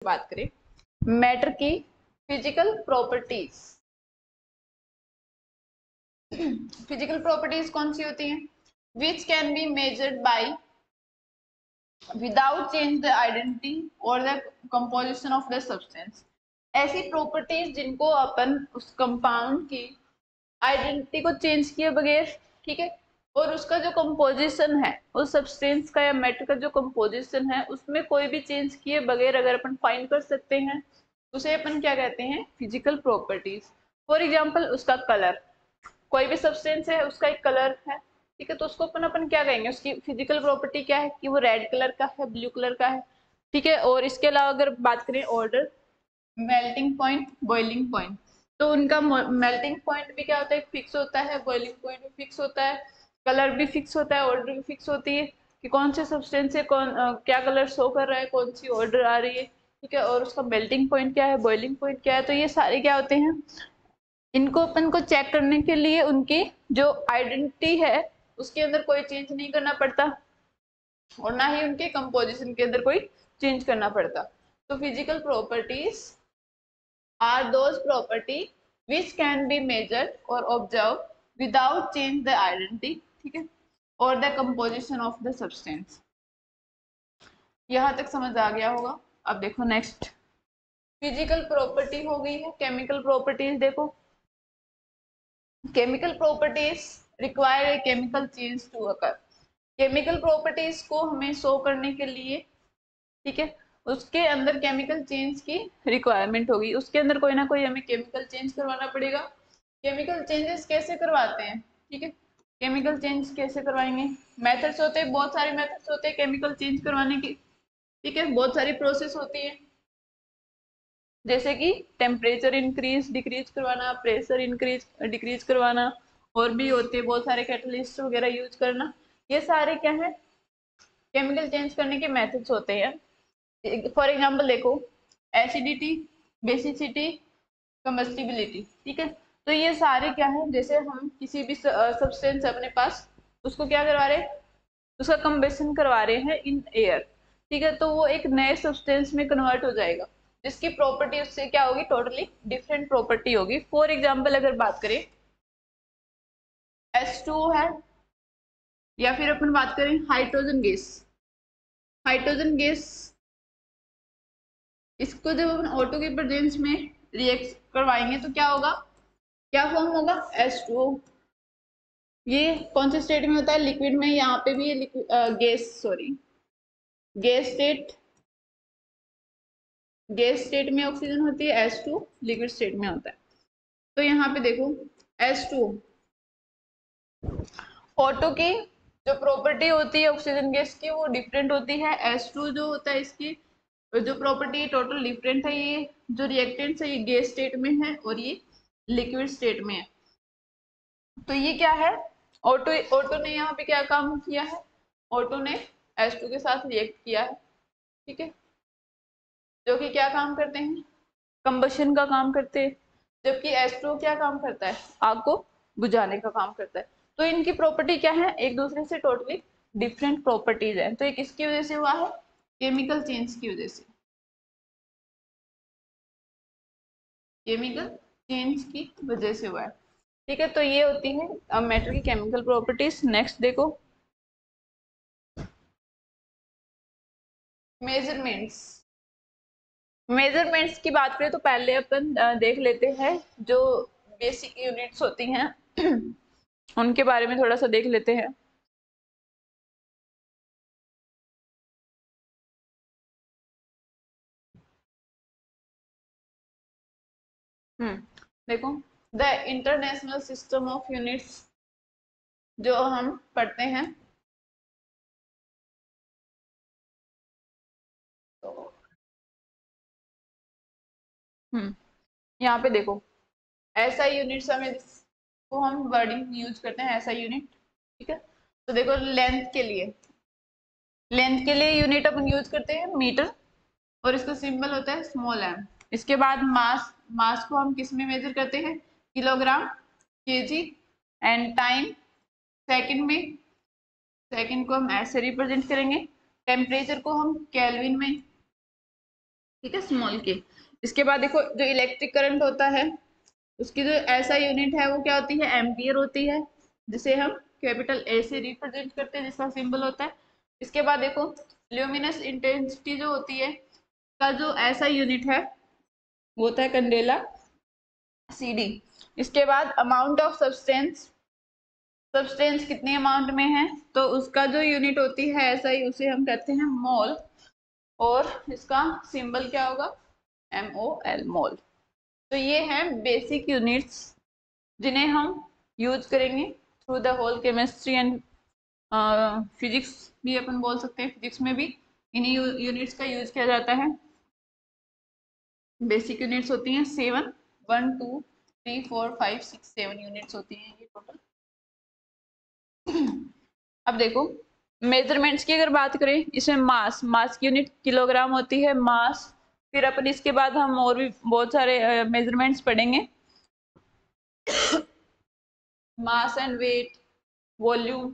बात करें मैटर की फिजिकल प्रॉपर्टीज। फिजिकल प्रॉपर्टीज कौन सी होती हैं? Which can be measured by without change the identity और the composition of the substance. ऐसी प्रॉपर्टीज जिनको अपन उस कंपाउंड की आइडेंटिटी को चेंज किए बगैर, ठीक है, और उसका जो कंपोजिशन है उस सब्सटेंस का या मैटर का जो कंपोजिशन है उसमें कोई भी चेंज किए बगैर अगर अपन फाइंड कर सकते हैं उसे अपन क्या कहते हैं? Physical properties. फॉर एग्जांपल उसका कलर, कोई भी सब्सटेंस है उसका एक कलर है, ठीक है, तो उसको अपन क्या कहेंगे? उसकी फिजिकल प्रॉपर्टी क्या है कि वो रेड कलर का है, ब्लू कलर का है, ठीक है। और इसके अलावा अगर बात करें order, melting point, boiling point, तो उनका मेल्टिंग पॉइंट भी क्या होता है? फिक्स होता है, बॉइलिंग पॉइंट भी फिक्स होता है, कलर भी फिक्स होता है, ऑर्डर भी फिक्स होती है कि कौन से सब्सटेंस से कौन क्या कलर शो कर रहा है, कौन सी ऑर्डर आ रही है, ठीक है, और उसका मेल्टिंग पॉइंट क्या है, बॉइलिंग पॉइंट क्या है। तो ये सारे क्या होते हैं? इनको अपन को चेक करने के लिए उनकी जो आइडेंटिटी है उसके अंदर कोई चेंज नहीं करना पड़ता और ना ही उनके कंपोजिशन के अंदर कोई चेंज करना पड़ता। तो physical properties are those property which can be measured or observed without change the identity, ठीक है, और the composition of the substance। यहाँ तक समझ आ गया होगा। अब देखो नेक्स्ट, फिजिकल प्रॉपर्टी हो गई है। केमिकल प्रॉपर्टीज देखो, chemical properties require a chemical change to occur. Chemical properties को हमें शो करने के लिए, ठीक है, उसके अंदर केमिकल चेंज की रिक्वायरमेंट होगी, उसके अंदर कोई ना कोई हमें केमिकल चेंज करवाना पड़ेगा। केमिकल चेंजेस कैसे करवाते हैं? ठीक है, केमिकल चेंज कैसे करवाएंगे? मेथड्स होते हैं, बहुत सारे मेथड्स होते हैं केमिकल चेंज करवाने की, ठीक है, बहुत सारी प्रोसेस होती है, जैसे कि टेम्परेचर इंक्रीज डिक्रीज करवाना, प्रेशर इंक्रीज डिक्रीज करवाना, और भी होते हैं बहुत सारे कैटलिस्ट वगैरह यूज करना। ये सारे क्या है? केमिकल चेंज करने के मेथड्स होते हैं। फॉर एग्जाम्पल देखो, एसिडिटी, बेसिसिटी, कम्बस्टिबिलिटी, ठीक है, तो ये सारे क्या है? जैसे हम किसी भी सब्सटेंस अपने पास, उसको क्या करवा रहे हैं? उसका कम्बेशन करवा रहे हैं इन एयर, ठीक है, तो वो एक नए सब्सटेंस में कन्वर्ट हो जाएगा जिसकी प्रॉपर्टी उससे क्या होगी? टोटली डिफरेंट प्रॉपर्टी होगी। फॉर एग्जाम्पल अगर बात करें H2O है, या फिर अपन बात करें हाइड्रोजन गैस, हाइड्रोजन गैस, इसको जब अपन ऑटो के प्रेजेंस में रिएक्ट करवाएंगे तो क्या होगा? क्या फॉर्म होगा? H2O। ये कौन से स्टेट में होता है? लिक्विड में। यहाँ पे भी ये gas, sorry, gas state, gas state में ऑक्सीजन होती है, H2 लिक्विड स्टेट में होता है। तो यहाँ पे देखो H2, ऑटो की जो प्रॉपर्टी होती है ऑक्सीजन गैस की वो डिफरेंट होती है, H2 जो होता है इसकी जो प्रॉपर्टी टोटल डिफरेंट है। ये जो रिएक्टेंट्स है ये गैस स्टेट में है और ये लिक्विड स्टेट में है। तो ये क्या है? ऑटो, ऑटो ने यहाँ पे क्या काम किया है? ऑटो ने H2 के साथ रिएक्ट किया है, ठीक है, जो कि क्या काम करते हैं? कंबशन का काम करते हैं, जबकि H2 क्या काम करता है? आग को बुझाने का काम करता है। तो इनकी प्रॉपर्टी क्या है? एक दूसरे से टोटली डिफरेंट प्रॉपर्टीज है। तो ये किसकी वजह से हुआ है? केमिकल चेंज की वजह से, केमिकल चेंज की वजह से हुआ है, ठीक है। तो ये होती है मैटर की केमिकल प्रॉपर्टीज। नेक्स्ट देखो, मेजरमेंट्स। मेजरमेंट्स की बात करें तो पहले अपन देख लेते हैं जो बेसिक यूनिट्स होती हैं उनके बारे में थोड़ा सा देख लेते हैं। देखो, the international system of units जो हम पढ़ते हैं, तो यहाँ पे देखो SI यूनिट्स हमें को हम वर्डिंग यूज करते हैं SI यूनिट, ठीक है। तो देखो लेंथ के लिए, लेंथ के लिए यूनिट अपन यूज करते हैं मीटर और इसका सिंबल होता है स्मॉल m। इसके बाद मास, मास को हम किस में मेजर करते हैं? Kilogram, KG, and time second में, सेकंड को हम ऐसे रिप्रेजेंट करेंगे। टेम्परेचर को हम केल्विन में, ठीक है, स्मॉल के। इसके बाद देखो जो इलेक्ट्रिक करंट होता है उसकी जो ऐसा यूनिट है वो क्या होती है, एम्पियर होती है, जिसे हम कैपिटल ए से रिप्रेजेंट करते हैं, जिसका सिंबल होता है। इसके बाद देखो ल्यूमिनस इंटेंसिटी जो होती है का जो ऐसा यूनिट है वो होता है कैंडेला CD। इसके बाद अमाउंट ऑफ सब्सटेंस, सब्सटेंस कितनी अमाउंट में है तो उसका जो यूनिट होती है ऐसा ही, उसे हम कहते हैं मोल, और इसका सिंबल क्या होगा, MOL, मोल। तो ये हैं बेसिक यूनिट्स जिन्हें हम यूज करेंगे through the whole chemistry and physics भी अपन बोल सकते हैं, फिजिक्स में भी इन्हीं यूनिट्स का यूज किया जाता है। बेसिक यूनिट्स होती हैं 7, 1 2 3 4 5 6 7 यूनिट्स होती हैं ये टोटल। अब देखो मेजरमेंट्स की अगर बात करें, इसमें मास की यूनिट किलोग्राम होती है, मास। फिर अपन इसके बाद हम और भी बहुत सारे मेजरमेंट्स पढ़ेंगे, mass and weight, volume,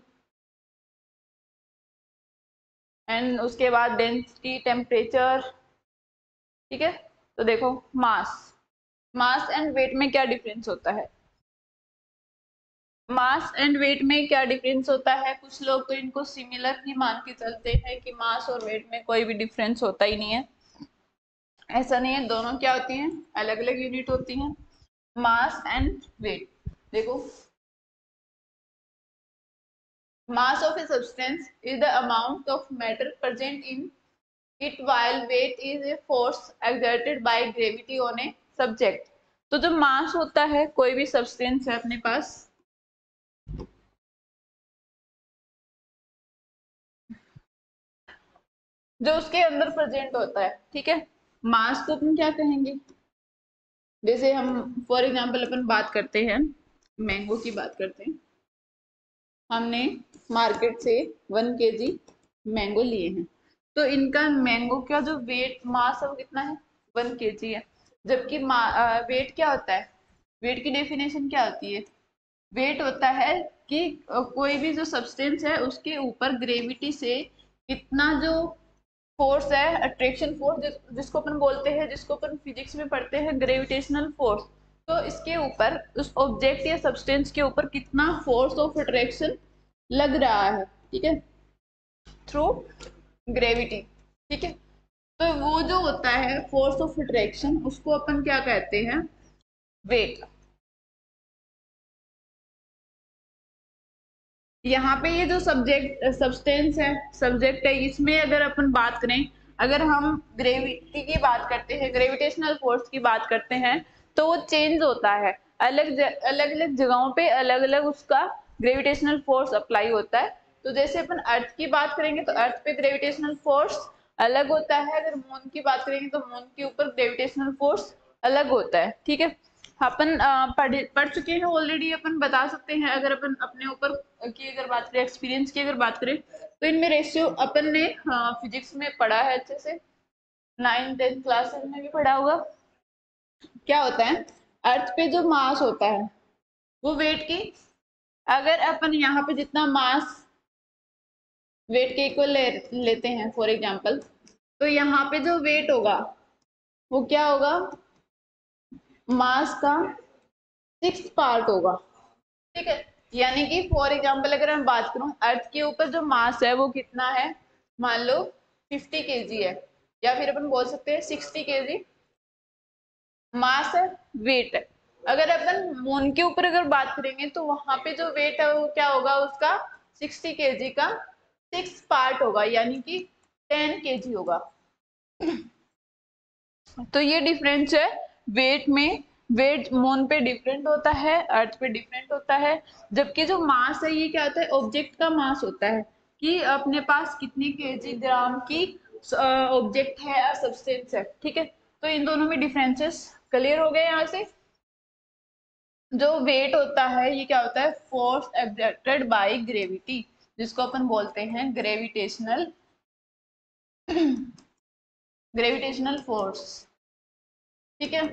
and उसके बाद डेंसिटी, टेम्परेचर। ठीक है, तो देखो मास एंड वेट में क्या डिफरेंस होता है, मास एंड वेट में क्या डिफरेंस होता है, कुछ लोग तो इनको सिमिलर ही मान के चलते हैं कि मास और वेट में कोई भी डिफरेंस होता ही नहीं है। ऐसा नहीं है, दोनों क्या होती हैं, अलग अलग यूनिट होती हैं, मास एंड वेट। देखो mass of a substance is the amount of matter present in it while weight is a force exerted by gravity on a subject। तो जो मास होता है कोई भी सब्सटेंस है अपने पास, जो उसके अंदर प्रेजेंट होता है, ठीक है, मास को अपन क्या कहेंगे, जैसे हम फॉर एग्जांपल अपन बात करते हैं, मैंगो की बात करते हैं, हमने मार्केट से 1 kg मैंगो लिए हैं, तो इनका मैंगो का जो वेट मास है वो कितना है, 1 kg है। जबकि वेट क्या होता है, वेट की डेफिनेशन क्या होती है, वेट होता है कि कोई भी जो सब्सटेंस है उसके ऊपर ग्रेविटी से कितना जो फोर्स है, अट्रैक्शन फोर्स जिसको अपन बोलते हैं, जिसको अपन फिजिक्स में पढ़ते हैं ग्रेविटेशनल फोर्स, तो इसके ऊपर उस ऑब्जेक्ट या सब्सटेंस के ऊपर कितना फोर्स ऑफ अट्रैक्शन लग रहा है, ठीक है, थ्रू ग्रेविटी। ठीक है, तो वो जो होता है फोर्स ऑफ अट्रैक्शन उसको अपन क्या कहते हैं, वेट। यहाँ पे ये जो सब्सटेंस है, सब्जेक्ट है, इसमें अगर अपन बात करें, अगर हम ग्रेविटी की बात करते हैं, ग्रेविटेशनल फोर्स की बात करते हैं, तो वो चेंज होता है, अलग अलग जगहों पे अलग अलग उसका ग्रेविटेशनल फोर्स अप्लाई होता है। तो जैसे अपन अर्थ की बात करेंगे तो अर्थ पे ग्रेविटेशनल फोर्स अलग होता है, अगर मून की बात करेंगे तो मून के ऊपर ग्रेविटेशनल फोर्स अलग होता है। ठीक है, अपन पढ़ चुके हैं ऑलरेडी, अपन बता सकते हैं, अगर अपन अपने ऊपर की अगर बात करें, एक्सपीरियंस की अगर बात करें, तो इनमें रेशियो अपन ने फिजिक्स में पढ़ा है अच्छे से, 9th-10th क्लासेस में भी पढ़ा होगा। क्या होता है, अर्थ पे जो मास होता है वो वेट की, अगर अपन यहाँ पे जितना मास वेट के इक्वल लेते हैं फॉर एग्जाम्पल, तो यहाँ पे जो वेट होगा वो क्या होगा, मास का 6th पार्ट होगा। ठीक है, यानी कि फॉर एग्जाम्पल अगर मैं बात करूं, अर्थ के ऊपर जो मास है वो कितना है, मान लो 50 kg है, या फिर अपन बोल सकते हैं 60 kg मास है, वेट है। अगर अपन मून के ऊपर अगर बात करेंगे तो वहां पे जो वेट है वो क्या होगा, उसका 60 kg का 6th पार्ट होगा, यानी कि 10 kg होगा। तो ये डिफरेंस है वेट में, वेट मून पे डिफरेंट होता है, अर्थ पे डिफरेंट होता है। जबकि जो मास है ये क्या होता है, ऑब्जेक्ट का मास होता है कि अपने पास कितनी केजी ग्राम की ऑब्जेक्ट है या सब्सटेंस है। ठीक है, तो इन दोनों में डिफरेंसेस क्लियर हो गए। यहाँ से जो वेट होता है ये क्या होता है, फोर्स एक्सर्टेड बाय ग्रेविटी, जिसको अपन बोलते हैं ग्रेविटेशनल ग्रेविटेशनल फोर्स। ठीक है,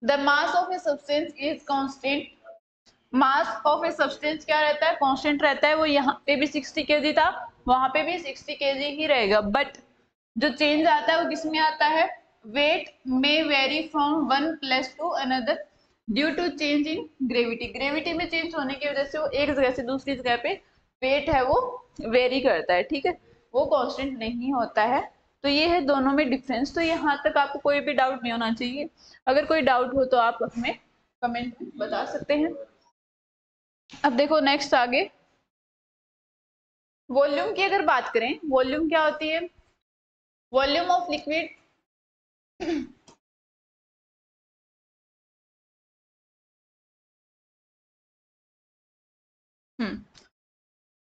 the mass of a substance is constant, mass of a substance क्या रहता है, कांस्टेंट रहता है। वो यहाँ पे भी 60 kg था, वहां पे भी 60 kg ही रहेगा, बट जो चेंज आता है वो किस में आता है, वेट में vary from one place to another due to change in gravity. Gravity में चेंज होने की वजह से वो एक जगह से दूसरी जगह पे वेट है वो वेरी करता है, ठीक है, वो कांस्टेंट नहीं होता है। तो ये है दोनों में डिफरेंस। तो यहाँ तक आपको कोई भी डाउट नहीं होना चाहिए। अगर कोई डाउट हो तो आप हमें कमेंट में बता सकते हैं। अब देखो नेक्स्ट आगे वॉल्यूम की अगर बात करें, वॉल्यूम क्या होती है, volume of liquid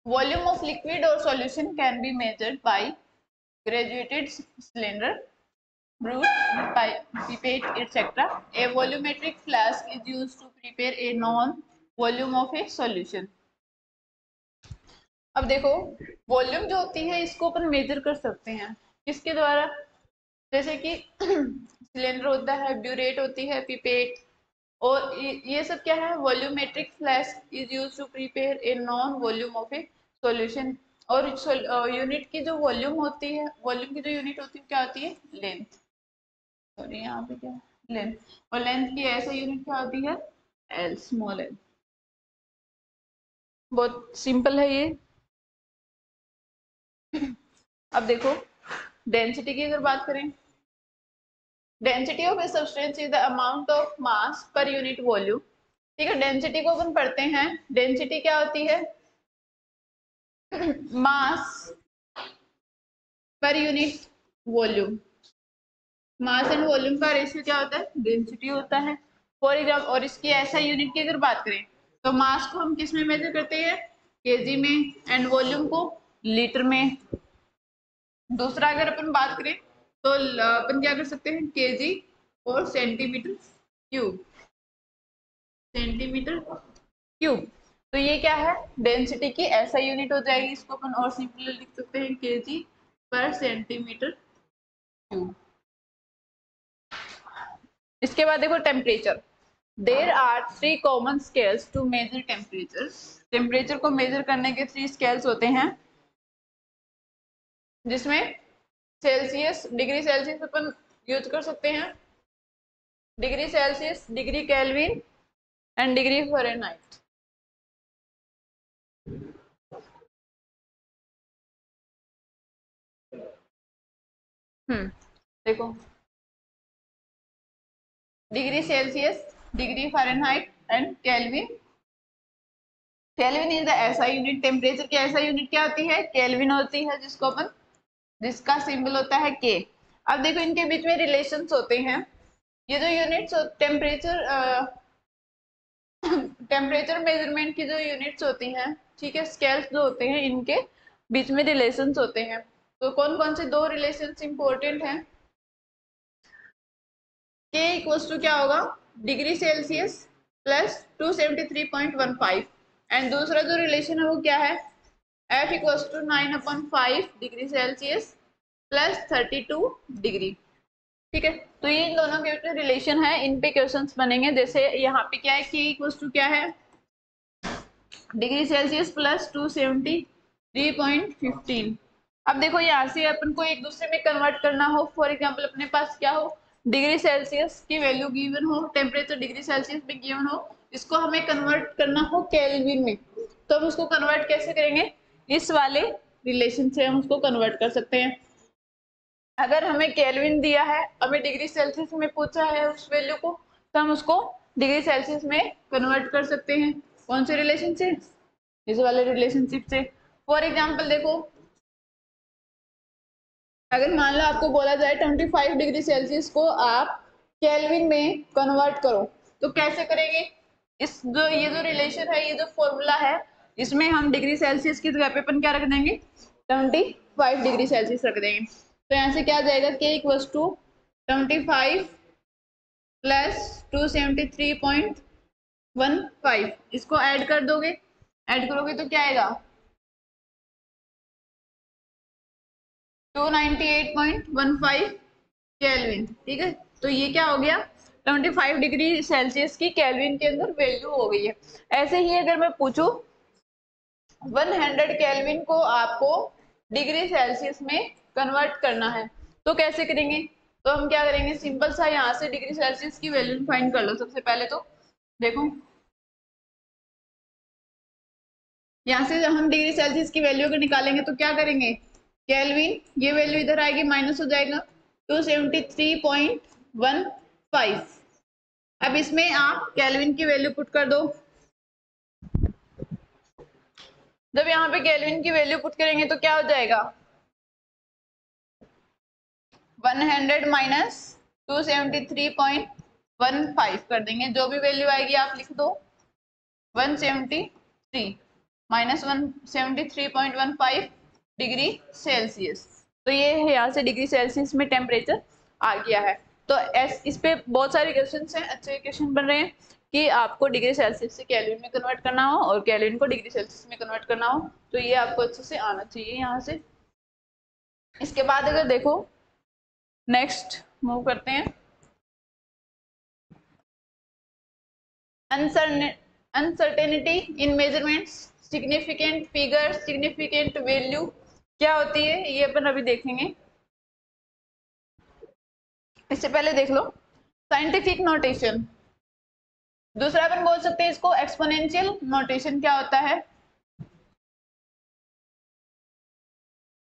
volume of liquid or solution can be measured by graduated cylinder, brood, pipette, etc. A volumetric flask is used to prepare a known volume of a solution. अब देखो volume जो होती है इसको अपन major कर सकते हैं किसके द्वारा, जैसे कि सिलेंडर होता है, ब्यूरेट होती है, पिपेट, और ये सब क्या है, volumetric flask is used to prepare a known volume of a solution. और यूनिट की जो वॉल्यूम होती है, वॉल्यूम की जो यूनिट होती है क्या होती है, लेंथ, सॉरी यहाँ पे क्या लेंथ, और लेंथ की ऐसा यूनिट क्या होती है, एल, स्मॉल एल। बहुत सिंपल है ये। अब देखो डेंसिटी की अगर बात करें, density of a substance is the amount of mass पर यूनिट वॉल्यूम। ठीक है, डेंसिटी को अपन पढ़ते हैं, डेंसिटी क्या होती है, मास पर unit volume. Mass and volume का रेशियो क्या होता है, डेंसिटी होता है। फॉर एग्जाम्पल, और इसकी ऐसा यूनिट की अगर बात करें तो मास को हम किस में मेजर करते हैं, केजी में, एंड वॉल्यूम को लीटर में। दूसरा अगर अपन बात करें तो अपन क्या कर सकते हैं, केजी और सेंटीमीटर क्यूब, सेंटीमीटर क्यूब। तो ये क्या है, डेंसिटी की ऐसा यूनिट हो जाएगी, इसको अपन और सिंपल लिख सकते हैं केजी पर सेंटीमीटर क्यूब। इसके बाद देखो temperature, there are 3 common scales to measure temperature. Temperature को मेजर करने के 3 स्केल्स होते हैं, जिसमें सेल्सियस, डिग्री सेल्सियस अपन यूज कर सकते हैं, degree Celsius, degree Kelvin and degree Fahrenheit. देखो degree Celsius, degree Fahrenheit and Kelvin. Kelvin is the ऐसा यूनिट, टेम्परेचर की ऐसा यूनिट क्या होती है, केल्विन होती है, जिसको अपन, जिसका सिंबल होता है के। अब देखो इनके बीच में रिलेशंस होते हैं। ये जो यूनिट्स टेम्परेचर टेम्परेचर मेजरमेंट की जो यूनिट्स होती हैं, ठीक है, स्केल्स जो होते हैं, इनके बीच में रिलेशंस होते हैं। तो कौन कौन से 2 रिलेशंस इंपॉर्टेंट हैं, के इक्वल्स टू क्या होगा, डिग्री सेल्सियस प्लस 273.15, एंड दूसरा जो रिलेशन है वो क्या है, F equals to 9/5 degree Celsius plus 32 degree. ठीक है, तो ये इन दोनों के बीच रिलेशन है, इन पे क्वेश्चंस बनेंगे। जैसे यहाँ पे क्या है, के इक्वल्स टू क्या है, डिग्री सेल्सियस प्लस 273.15। अब देखो यहाँ से अपन को एक दूसरे में कन्वर्ट करना हो, फॉर एग्जांपल अपने पास क्या हो, डिग्री सेल्सियस की वैल्यू गिवन हो, टेम्परेचर डिग्री सेल्सियस में गिवन हो, इसको हमें कन्वर्ट करना हो केल्विन में, तो हम उसको कन्वर्ट कैसे करेंगे, इस वाले रिलेशन से हम उसको कन्वर्ट कर सकते हैं। अगर हमें केल्विन दिया है, हमें डिग्री सेल्सियस में पूछा है उस वैल्यू को, तो हम उसको डिग्री सेल्सियस में कन्वर्ट कर सकते हैं। कौन से रिलेशन से, इस वाले रिलेशनशिप से। फॉर एग्जांपल देखो, अगर मान लो आपको बोला जाए 25 डिग्री सेल्सियस को आप केल्विन में कन्वर्ट करो, तो कैसे करेंगे, इस जो ये जो रिलेशन है, ये जो फॉर्मूला है, इसमें हम डिग्री सेल्सियस की जगह पे अपन क्या रख देंगे, 25 डिग्री सेल्सियस रख देंगे। तो यहाँ से क्या आ जाएगा, के इक्वल्स टू 25 प्लस 273.15, इसको ऐड कर दोगे, ऐड करोगे तो क्या आएगा, 298.15 केल्विन। ठीक है, तो ये क्या हो गया, 25 डिग्री सेल्सियस की केल्विन के अंदर वैल्यू हो गई है। ऐसे ही अगर मैं पूछूं 100 केल्विन को आपको डिग्री सेल्सियस में कन्वर्ट करना है, तो कैसे करेंगे? तो हम क्या करेंगे, सिंपल सा यहाँ से डिग्री सेल्सियस की वैल्यू फाइंड कर लो। सबसे पहले तो देखो यहाँ से हम डिग्री सेल्सियस की वैल्यू को निकालेंगे तो क्या करेंगे, केल्विन, ये वैल्यू इधर आएगी, माइनस हो जाएगा 273.15। अब इसमें आप केल्विन की वैल्यू पुट कर दो। जब यहाँ पे केल्विन की वैल्यू पुट करेंगे तो क्या हो जाएगा, 100 माइनस 273.15 कर देंगे, जो भी वैल्यू आएगी आप लिख दो। 173 माइनस 173.15 डिग्री सेल्सियस। तो ये है यहाँ से डिग्री सेल्सियस में टेम्परेचर आ गया है। तो इस पे बहुत सारे क्वेश्चन हैं, अच्छे क्वेश्चन बन रहे हैं कि आपको डिग्री सेल्सियस से केल्विन में कन्वर्ट करना हो और केल्विन को डिग्री सेल्सियस में कन्वर्ट करना हो, तो ये आपको अच्छे से आना चाहिए यहाँ से। इसके बाद अगर देखो नेक्स्ट मूव करते हैं, अनसर्टेनिटी इन measurements, significant figure, significant value क्या होती है ये अपन अभी देखेंगे। इससे पहले देख लो साइंटिफिक नोटेशन। दूसरा अपन बोल सकते हैं इसको एक्सपोनेंशियल नोटेशन। क्या होता है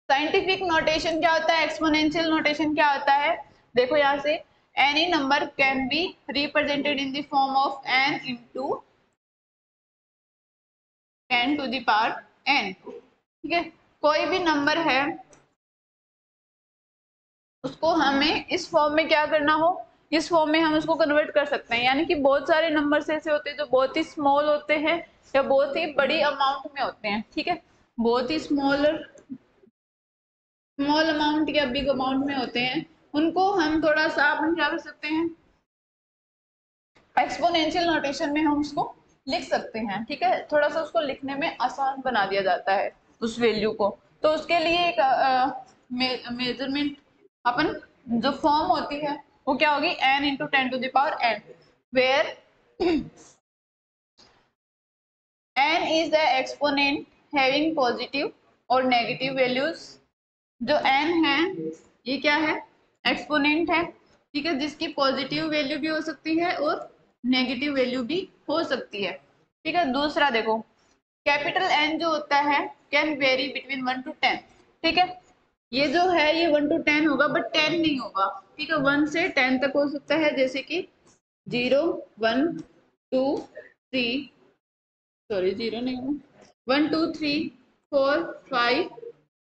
साइंटिफिक नोटेशन, क्या होता है एक्सपोनेंशियल नोटेशन क्या होता है? देखो यहाँ से any number can be represented in the form of n into 10 to the power n। ठीक है, कोई भी नंबर है उसको हमें इस फॉर्म में क्या करना हो, इस फॉर्म में हम उसको कन्वर्ट कर सकते हैं। यानी कि बहुत सारे नंबर्स ऐसे होते हैं जो बहुत ही स्मॉल होते हैं या बहुत ही बड़ी अमाउंट में होते हैं। ठीक है, बहुत ही स्मॉल अमाउंट या बिग अमाउंट में होते हैं, उनको हम थोड़ा सा अपन क्या कर सकते हैं, एक्सपोनेंशियल नोटेशन में हम उसको लिख सकते हैं। ठीक है, थोड़ा सा उसको लिखने में आसान बना दिया जाता है उस वैल्यू को। तो उसके लिए एक मेजरमेंट अपन जो फॉर्म होती है वो क्या होगी, n into 10 to the power n, where n is the exponent having positive और नेगेटिव वैल्यूज। जो n है ये क्या है, एक्सपोनेंट है। ठीक है, जिसकी पॉजिटिव वैल्यू भी हो सकती है और नेगेटिव वैल्यू भी हो सकती है। ठीक है, दूसरा देखो कैपिटल N जो होता है कैन वेरी बिटवीन 1 to 10। ठीक है, ये जो है ये 1 to 10 होगा बट 10 नहीं होगा। ठीक है, 1 से 10 तक हो सकता है, जैसे कि 0 1 2 3, सॉरी 0 नहीं होगा, 1 2 3 4 5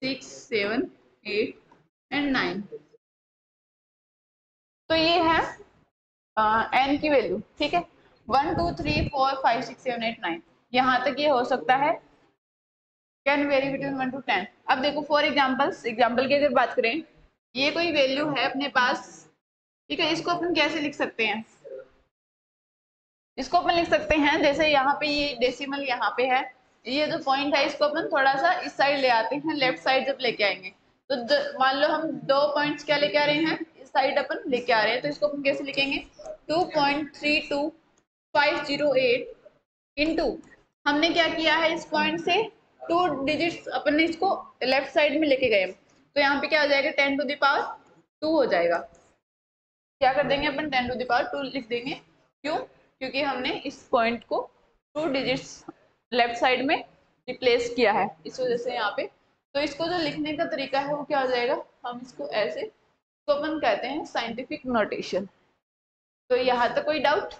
6 7 8 एंड 9। तो ये है n की वैल्यू। ठीक है, 1 2 3 4 5 6 7 8 9 यहाँ तक ये हो सकता है, कैन वेरी बिटवीन 1 to 10। अब देखो फॉर एग्जाम्पल की अगर बात करें, ये कोई वैल्यू है अपने पास। ठीक है, इसको अपन कैसे लिख सकते हैं, इसको अपन लिख सकते हैं जैसे यहाँ पे ये डेसिमल यहाँ पे है, ये जो पॉइंट है इसको अपन थोड़ा सा इस साइड ले आते हैं, लेफ्ट साइड जब लेके आएंगे तो मान लो हम दो पॉइंट्स क्या लेके आ रहे हैं, इस साइड अपन लेके आ रहे हैं, तो इसको अपन कैसे लिखेंगे 2.32508 इंटू, हमने क्या किया है इस पॉइंट से 2 डिजिट्स अपन ने इसको लेफ्ट साइड में लेके गए, तो यहाँ पे क्या हो जाएगा 10 टू द पावर 2 हो जाएगा। क्या कर देंगे अपन 10 टू द पावर 2 लिख देंगे, क्यों, क्योंकि हमने इस पॉइंट को 2 डिजिट्स लेफ्ट साइड में रिप्लेस किया है, इस वजह से यहाँ पे। तो इसको जो लिखने का तरीका है वो क्या हो जाएगा, हम इसको ऐसे, तो अपन कहते हैं साइंटिफिक नोटेशन। तो यहाँ तक कोई डाउट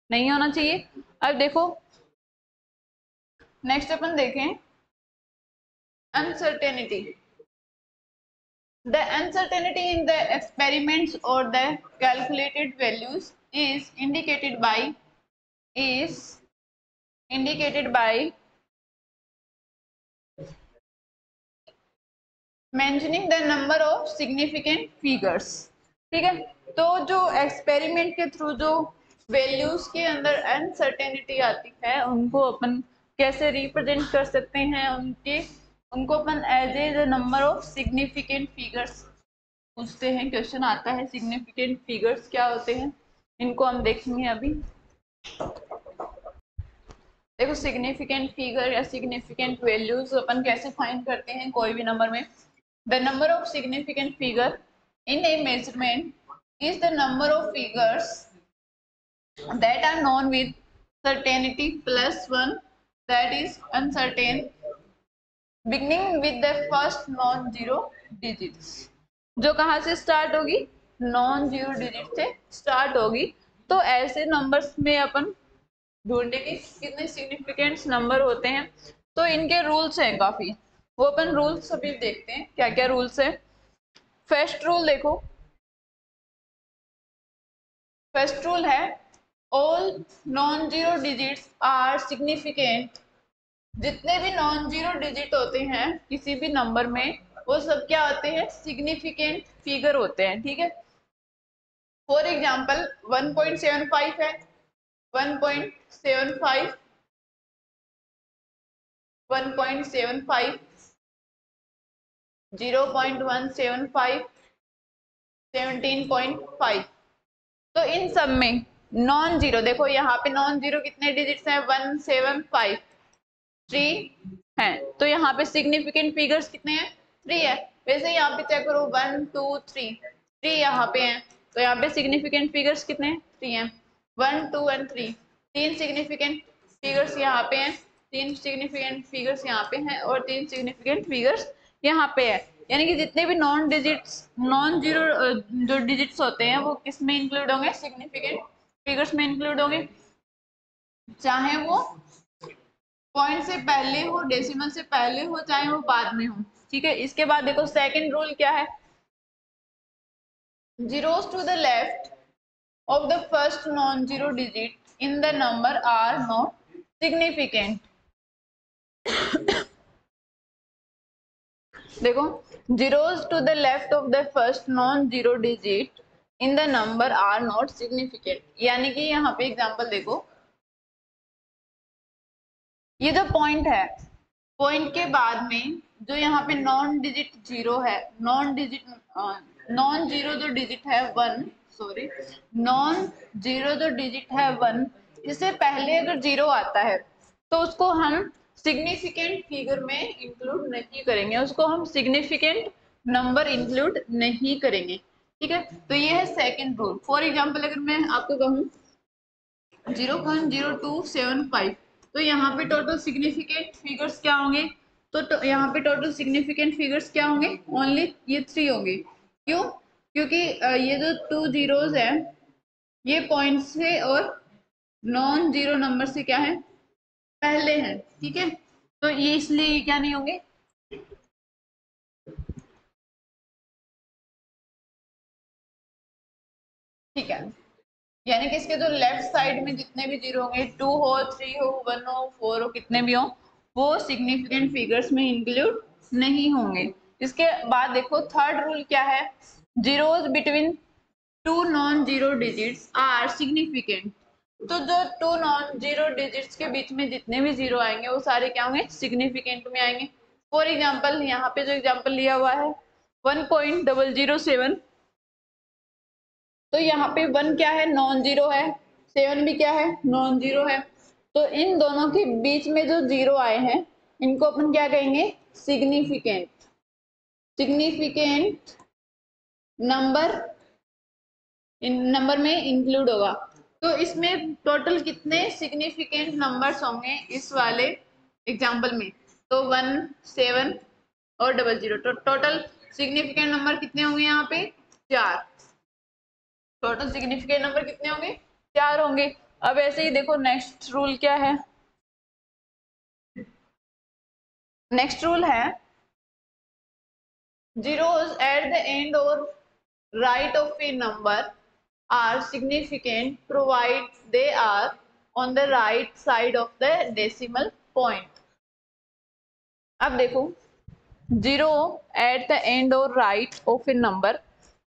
नहीं होना चाहिए। अब देखो नेक्स्ट अपन देखें uncertainty. The uncertainty in the experiments or the calculated values is indicated by mentioning the number of significant figures। ठीक है, तो जो एक्सपेरिमेंट के थ्रू जो वैल्यूज के अंदर अनसर्टेनिटी आती है उनको अपन कैसे रिप्रेजेंट कर सकते हैं, उनको अपन as a the number of significant figures पूछते हैं, क्वेश्चन आता है सिग्निफिकेंट फिगर्स क्या होते हैं, इनको हम देखेंगे अभी। देखो सिग्निफिकेंट फिगर या सिग्निफिकेंट वैल्यूज अपन कैसे फाइंड करते हैं कोई भी नंबर में। The number of significant figure in a measurement is the number of figures that are known with certainty plus one that is uncertain beginning with the first non zero digits. जो कहाँ से start होगी, non zero digit से start होगी। तो ऐसे numbers में अपन ढूंढेंगे कितने सिग्निफिकेंट नंबर होते हैं। तो इनके रूल्स हैं काफी, वो अपन रूल्स अभी देखते हैं क्या क्या रूल्स है। फर्स्ट रूल देखो, फर्स्ट रूल है all non zero digits are significant. जितने भी नॉन जीरो डिजिट होते हैं किसी भी नंबर में वो सब क्या होते हैं, सिग्निफिकेंट फिगर होते हैं। ठीक है, फॉर एग्जांपल 1.75 है, 1.75 1.75 0.175 17.5। तो इन सब में नॉन जीरो देखो, यहाँ पे नॉन जीरो कितने डिजिट्स हैं, 175 3 है। तो यहाँ पे सिग्निफिकेंट फिगर्स कितने हैं, 3 है। वैसे यहाँ पे चेक करो 1 2 3 3 यहाँ पे हैं। तो यहाँ पे सिग्निफिकेंट फिगर्स कितने हैं, 3 हैं। 1 2 एंड 3 तीन सिग्निफिकेंट फिगर्स यहाँ पे हैं, 3 सिग्निफिकेंट फिगर्स यहाँ पे हैं और 3 सिग्निफिकेंट फिगर्स यहाँ पे है। यानी कि जितने भी नॉन जीरो जो डिजिट्स होते हैं वो किस में इंक्लूड होंगे, सिग्निफिकेंट फिगर्स में इंक्लूड होंगे, चाहे वो पॉइंट से पहले हो, डेसिमल से पहले हो, चाहे वो बाद में हो। ठीक है, इसके बाद देखो सेकंड रूल क्या है, zeros to the left of the first non-zero digit in the number are not significant। देखो zeros to the left of the first non-zero digit in the number are not significant, यानी कि यहाँ पे example देखो, ये जो point है, point के बाद में जो यहाँ पे नॉन डिजिट जीरो है, नॉन जीरो जो डिजिट है 1, सॉरी नॉन जीरो जो डिजिट है 1, इससे पहले अगर जीरो आता है तो उसको हम सिग्निफिकेंट फिगर में इंक्लूड नहीं करेंगे, उसको हम सिग्निफिकेंट नंबर इंक्लूड नहीं करेंगे। ठीक है, तो ये है सेकंड रूल। फॉर एग्जांपल अगर मैं आपको कहूँ 0.0275, तो यहाँ पे टोटल सिग्निफिकेंट फिगर्स क्या होंगे, तो यहाँ पे टोटल सिग्निफिकेंट फिगर्स क्या होंगे, ओनली ये 3 होंगे। क्यों, क्योंकि ये जो 2 जीरोस है ये पॉइंट से और नॉन जीरो नंबर से क्या है, पहले हैं। ठीक है, तो ये इसलिए क्या नहीं होंगे, ठीक है। यानी कि इसके जो लेफ्ट साइड में जितने भी जीरो होंगे, 2 हो 3 हो 1 हो 4 हो कितने भी हो, वो सिग्निफिकेंट फिगर्स में इंक्लूड नहीं होंगे। इसके बाद देखो थर्ड रूल क्या है, zeros between 2 non zero digits are significant. तो जो 2 नॉन जीरो डिजिट्स के बीच में जितने भी जीरो आएंगे वो सारे क्या होंगे, सिग्निफिकेंट में आएंगे। फॉर एग्जाम्पल यहाँ पे जो एग्जाम्पल लिया हुआ है 1.007, तो यहाँ पे 1 क्या है, नॉन जीरो है, 7 भी क्या है, नॉन जीरो है। तो इन दोनों के बीच में जो जीरो आए हैं इनको अपन क्या कहेंगे, significant. Significant number in number में इंक्लूड होगा। तो इसमें टोटल कितने सिग्निफिकेंट नंबर्स होंगे इस वाले एग्जाम्पल में, तो 1 7 और 00, तो टोटल सिग्निफिकेंट नंबर कितने होंगे यहाँ पे, 4। टोटल सिग्निफिकेंट नंबर कितने होंगे, 4 होंगे। अब ऐसे ही देखो नेक्स्ट रूल क्या है, नेक्स्ट रूल है zeros at the end or right of a number are significant provided they are on the right side of the decimal point। अब देखो जीरो एट द एंड और राइट ऑफ ए नंबर,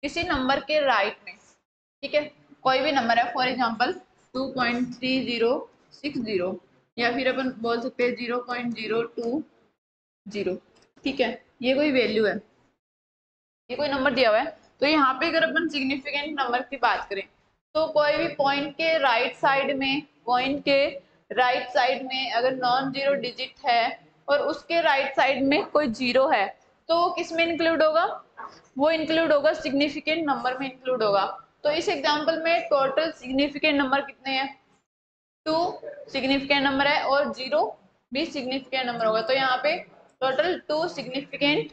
किसी number के right में, ठीक है, कोई भी नंबर है, फॉर एग्जांपल 2.3060 या फिर अपन बोल सकते हैं 0.020, ठीक है, ये कोई वैल्यू है, ये कोई नंबर दिया हुआ है। तो यहाँ पे अगर अपन सिग्निफिकेंट नंबर की बात करें तो कोई भी पॉइंट के राइट साइड में, पॉइंट के राइट साइड में अगर नॉन जीरो डिजिट है और उसके राइट साइड में कोई जीरो है तो वो किस में इंक्लूड होगा, वो इंक्लूड होगा सिग्निफिकेंट नंबर में इंक्लूड होगा। तो इस एग्जांपल में टोटल सिग्निफिकेंट नंबर कितने हैं, 2 सिग्निफिकेंट नंबर है और 0 भी सिग्निफिकेंट नंबर होगा। तो यहाँ पे टोटल 2 सिग्निफिकेंट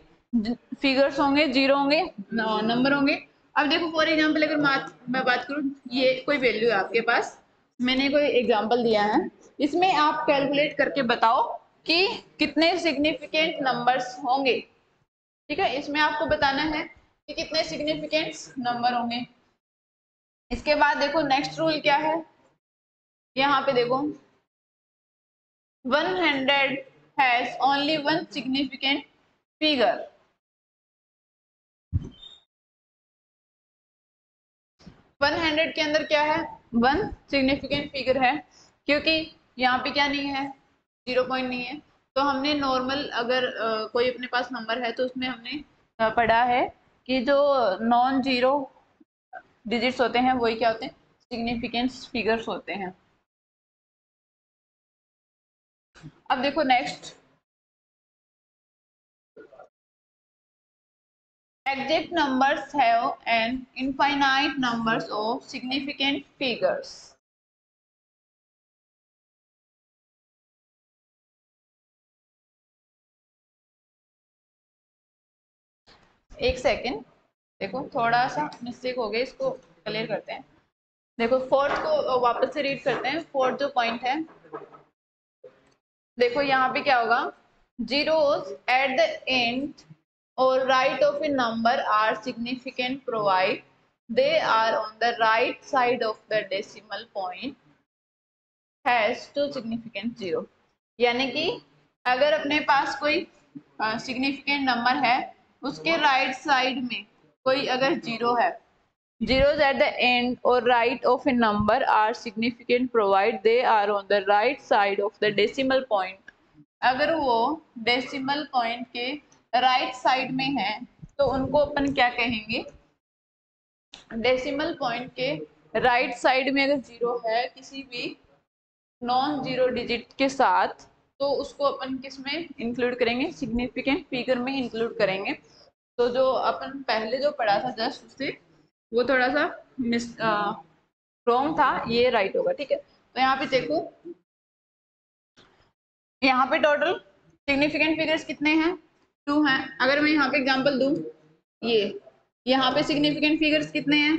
फिगर्स होंगे, 0 होंगे, नंबर होंगे। अब देखो फॉर एग्जांपल अगर मैं बात करूँ, ये कोई वैल्यू है आपके पास, मैंने कोई एग्जांपल दिया है, इसमें आप कैलकुलेट करके बताओ कि कितने सिग्निफिकेंट नंबर्स होंगे। ठीक है, इसमें आपको बताना है कि कितने सिग्निफिकेंट नंबर होंगे। इसके बाद देखो नेक्स्ट रूल क्या है, यहाँ पे देखो 100 has only one significant figure। 100 के अंदर क्या है, 1 सिग्निफिकेंट फिगर है, क्योंकि यहाँ पे क्या नहीं है, 0 पॉइंट नहीं है। तो हमने नॉर्मल अगर कोई अपने पास नंबर है तो उसमें हमने पढ़ा है कि जो नॉन जीरो डिजिट्स होते हैं वही क्या होते हैं, सिग्निफिकेंट फिगर्स होते हैं। अब देखो next, exact numbers have an infinite numbers of significant figures। एक सेकेंड, देखो थोड़ा सा मिस्टेक हो गया, इसको क्लियर करते हैं। देखो फोर्थ को वापस से रीड करते हैं। फोर्थ जो पॉइंट है, देखो यहाँ पे क्या होगा, zeros at the end or right of a number are significant provide they are on the right side of the decimal point has two significant zero। यानी कि अगर अपने पास कोई सिग्निफिकेंट नंबर है, उसके राइट साइड में कोई अगर जीरो है, zeros at the end or right of a number are significant provide they are on the right side of the decimal point। अगर वो डेसिमल पॉइंट के राइट साइड में है तो उनको अपन क्या कहेंगे, डेसिमल पॉइंट के राइट साइड में अगर जीरो है किसी भी नॉन जीरो डिजिट के साथ, तो उसको अपन किस में इंक्लूड करेंगे, सिग्निफिकेंट फिगर में इंक्लूड करेंगे। तो जो अपन पहले जो पढ़ा था जस्ट उससे वो थोड़ा सा रॉन्ग था, ये राइट होगा। ठीक है, तो यहाँ पे देखो, यहाँ पे टोटल सिग्निफिकेंट फिगर्स कितने हैं, 2 हैं। अगर मैं यहाँ पे एग्जांपल दूं, ये यहाँ पे सिग्निफिकेंट फिगर्स कितने हैं,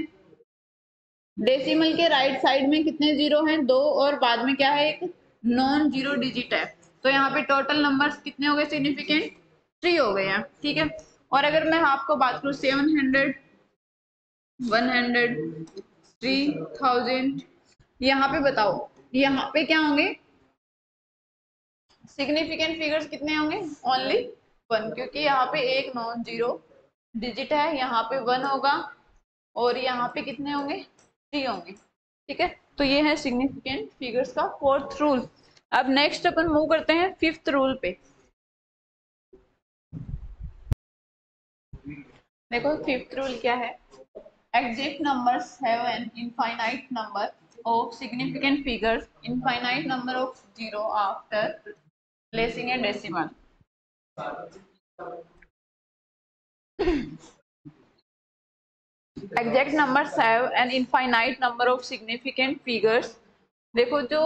डेसिमल के राइट साइड में कितने जीरो हैं, 2, और बाद में क्या है, एक नॉन जीरो डिजिट है। तो यहाँ पे टोटल नंबर्स कितने हो गए सिग्निफिकेंट, 3 हो गए हैं। ठीक है, और अगर मैं आपको बात करूँ 700, 100, 3000, यहाँ पे बताओ यहाँ पे क्या होंगे, सिग्निफिकेंट फिगर्स कितने होंगे, ओनली 1, क्योंकि यहाँ पे एक नॉन जीरो डिजिट है, यहाँ पे 1 होगा और यहाँ पे कितने होंगे, 3 होंगे। ठीक है, तो ये है सिग्निफिकेंट फिगर्स का फोर्थ रूल। अब नेक्स्ट अपन मूव करते हैं फिफ्थ रूल पे। देखो फिफ्थ रूल क्या है, exact numbers have an infinite number of significant figures, infinite number of zero after placing a decimal। exact numbers have an infinite number of significant figures। देखो जो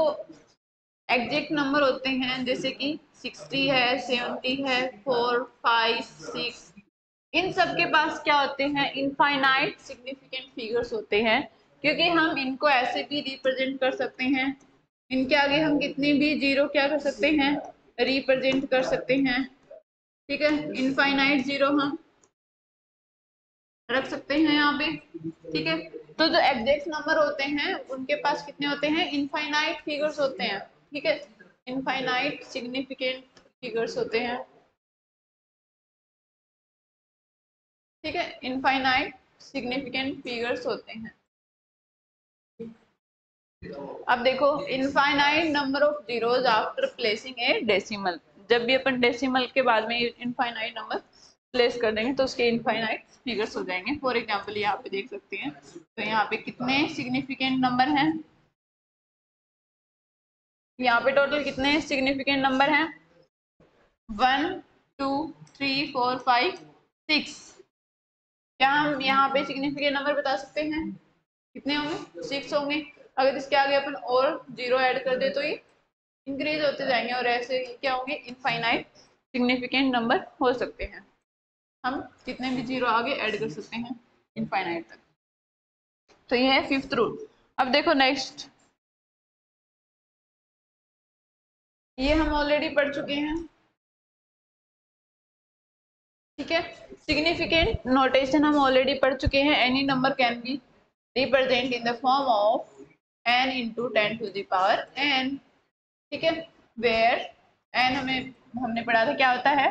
exact number होते हैं जैसे कि 60 है, 70 है, 4, 5, 6, इन सब के पास क्या होते हैं, इनफाइनाइट सिग्निफिकेंट फिगर्स होते हैं, क्योंकि हम इनको ऐसे भी रिप्रेजेंट कर सकते हैं, इनके आगे हम कितने भी जीरो क्या कर सकते हैं, रिप्रेजेंट कर सकते हैं। ठीक है, इनफाइनाइट जीरो हम रख सकते हैं यहाँ पे। ठीक है, तो जो एग्जैक्ट नंबर होते हैं उनके पास कितने होते हैं, इनफाइनाइट फिगर्स होते हैं। ठीक है, इनफाइनाइट सिग्निफिकेंट फिगर्स होते हैं। ठीक है, इनफाइनाइट सिग्निफिकेंट फिगर्स होते हैं। अब देखो infinite number of zeros after placing A decimal, जब भी अपन डेसिमल के बाद में इनफाइनाइट नंबर प्लेस कर देंगे तो उसके इनफाइनाइट फिगर्स हो जाएंगे। फॉर एग्जांपल यहाँ पे देख सकते हैं, तो यहाँ पे कितने सिग्निफिकेंट नंबर हैं, यहाँ पे टोटल कितने सिग्निफिकेंट नंबर हैं, 1, 2, 3, 4, 5, 6। क्या हम यहाँ पे सिग्निफिकेंट नंबर बता सकते हैं? कितने होंगे? 6 होंगे। अगर इसके आगे अपन और 0 ऐड कर दे तो ये इंक्रीज होते जाएंगे और ऐसे ही क्या होंगे? इनफाइनाइट सिग्निफिकेंट नंबर हो सकते हैं। हम कितने भी 0 आगे ऐड कर सकते हैं इनफाइनाइट तक। तो ये है 5th रूल। अब देखो नेक्स्ट, ये हम ऑलरेडी पढ़ चुके हैं, ठीक है। सिग्निफिकेंट नोटेशन हम ऑलरेडी पढ़ चुके हैं। Any number can B represent in the form of n into 10 to the power n, ठीक है। वेयर n हमने पढ़ा था क्या होता है?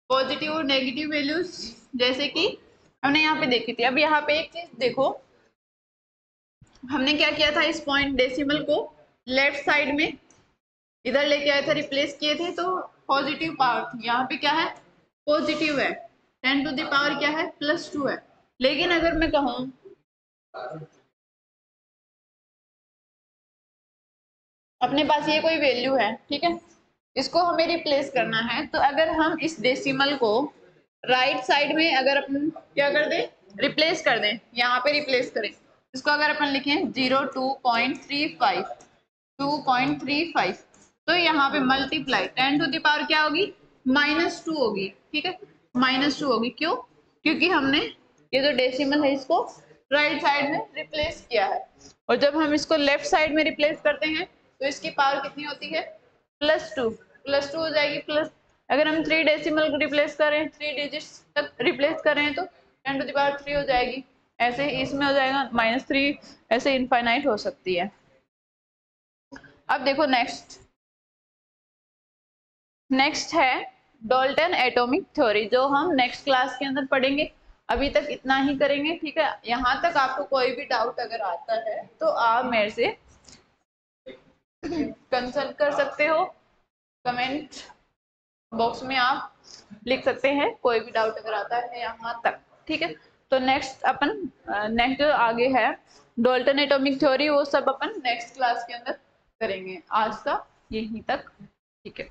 पॉजिटिव और नेगेटिव वैल्यूज, जैसे कि हमने यहाँ पे देखी थी। अब यहाँ पे एक चीज देखो, हमने क्या किया था? इस पॉइंट डेसिमल को लेफ्ट साइड में इधर लेके आए थे, रिप्लेस किए थे, तो पॉजिटिव पावर थी। यहाँ पे क्या है? पॉजिटिव है। 10 टू द पावर क्या है? +2 है। लेकिन अगर मैं कहूँ अपने पास ये कोई वैल्यू है, ठीक है, इसको हमें रिप्लेस करना है, तो अगर हम इस डेसिमल को राइट साइड में अगर अपन क्या कर दें? रिप्लेस कर दें, यहाँ पे रिप्लेस करें, इसको अगर अपन लिखें 02.35 2.35, तो यहाँ पे मल्टीप्लाई 10 टू द पावर क्या होगी? -2 होगी, ठीक है, -2 होगी। क्यों? क्योंकि हमने ये जो डेसिमल है इसको राइट साइड में रिप्लेस किया है, और जब हम इसको लेफ्ट साइड में रिप्लेस करते हैं तो इसकी पावर कितनी होती है? +2 हो जाएगी। प्लस अगर हम 3 डेसिमल को रिप्लेस करें, 3 डिजिट्स तक रिप्लेस करें तो 10 टू द पावर 3 हो जाएगी। ऐसे ही इसमें हो जाएगा -3, ऐसे इनफाइनाइट हो सकती है। अब देखो नेक्स्ट है डाल्टन एटॉमिक थ्योरी, जो हम नेक्स्ट क्लास के अंदर पढ़ेंगे। अभी तक इतना ही करेंगे, ठीक है। यहाँ तक आपको कोई भी डाउट अगर आता है तो आप मेरे से कंसल्ट कर सकते हो, कमेंट बॉक्स में आप लिख सकते हैं कोई भी डाउट अगर आता है यहाँ तक, ठीक है। तो नेक्स्ट जो आगे है डाल्टन एटॉमिक थ्योरी, वो सब अपन नेक्स्ट क्लास के अंदर करेंगे। आज का यहीं तक, ठीक है।